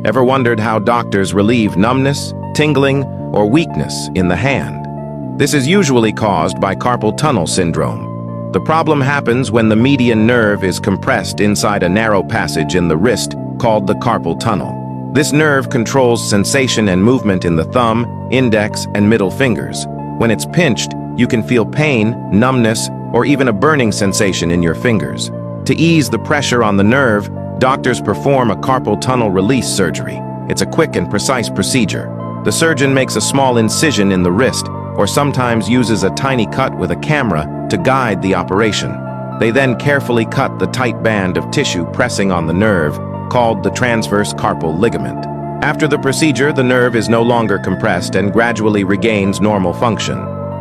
Ever wondered how doctors relieve numbness, tingling, or weakness in the hand? This is usually caused by carpal tunnel syndrome. The problem happens when the median nerve is compressed inside a narrow passage in the wrist called the carpal tunnel. This nerve controls sensation and movement in the thumb, index, and middle fingers. When it's pinched, you can feel pain, numbness, or even a burning sensation in your fingers. To ease the pressure on the nerve, doctors perform a carpal tunnel release surgery. It's a quick and precise procedure. The surgeon makes a small incision in the wrist, or sometimes uses a tiny cut with a camera to guide the operation. They then carefully cut the tight band of tissue pressing on the nerve, called the transverse carpal ligament. After the procedure, the nerve is no longer compressed and gradually regains normal function.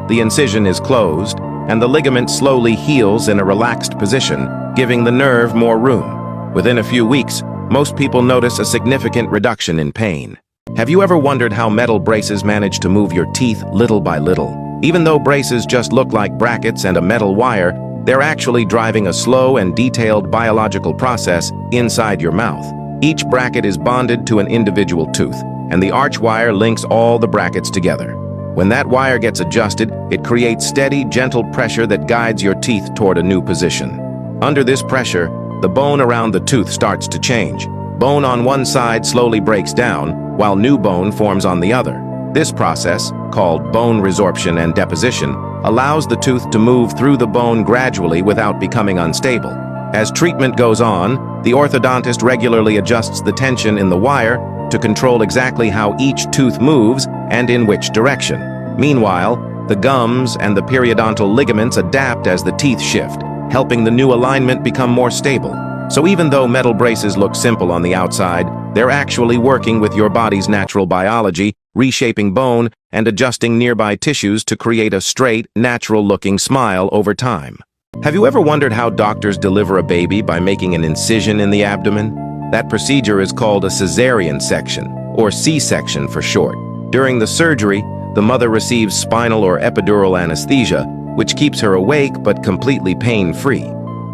The incision is closed, and the ligament slowly heals in a relaxed position, giving the nerve more room. Within a few weeks, most people notice a significant reduction in pain. Have you ever wondered how metal braces manage to move your teeth little by little? Even though braces just look like brackets and a metal wire, they're actually driving a slow and detailed biological process inside your mouth. Each bracket is bonded to an individual tooth, and the arch wire links all the brackets together. When that wire gets adjusted, it creates steady, gentle pressure that guides your teeth toward a new position. Under this pressure, the bone around the tooth starts to change. Bone on one side slowly breaks down, while new bone forms on the other. This process, called bone resorption and deposition, allows the tooth to move through the bone gradually without becoming unstable. As treatment goes on, the orthodontist regularly adjusts the tension in the wire to control exactly how each tooth moves and in which direction. Meanwhile, the gums and the periodontal ligaments adapt as the teeth shift, helping the new alignment become more stable. So even though metal braces look simple on the outside, they're actually working with your body's natural biology, reshaping bone and adjusting nearby tissues to create a straight, natural-looking smile over time. Have you ever wondered how doctors deliver a baby by making an incision in the abdomen? That procedure is called a cesarean section, or C-section for short. During the surgery, the mother receives spinal or epidural anesthesia, which keeps her awake but completely pain-free.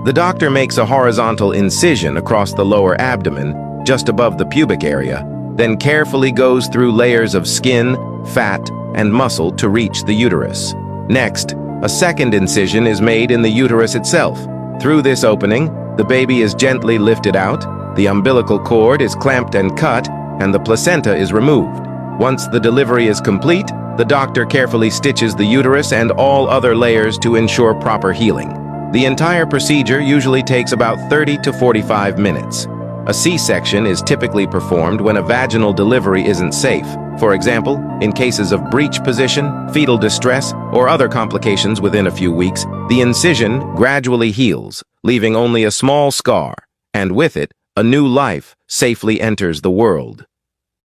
The doctor makes a horizontal incision across the lower abdomen, just above the pubic area, then carefully goes through layers of skin, fat, and muscle to reach the uterus. Next, a second incision is made in the uterus itself. Through this opening, the baby is gently lifted out, the umbilical cord is clamped and cut, and the placenta is removed. Once the delivery is complete, the doctor carefully stitches the uterus and all other layers to ensure proper healing. The entire procedure usually takes about 30 to 45 minutes. A C-section is typically performed when a vaginal delivery isn't safe. For example, in cases of breech position, fetal distress, or other complications within a few weeks, the incision gradually heals, leaving only a small scar, and with it, a new life safely enters the world.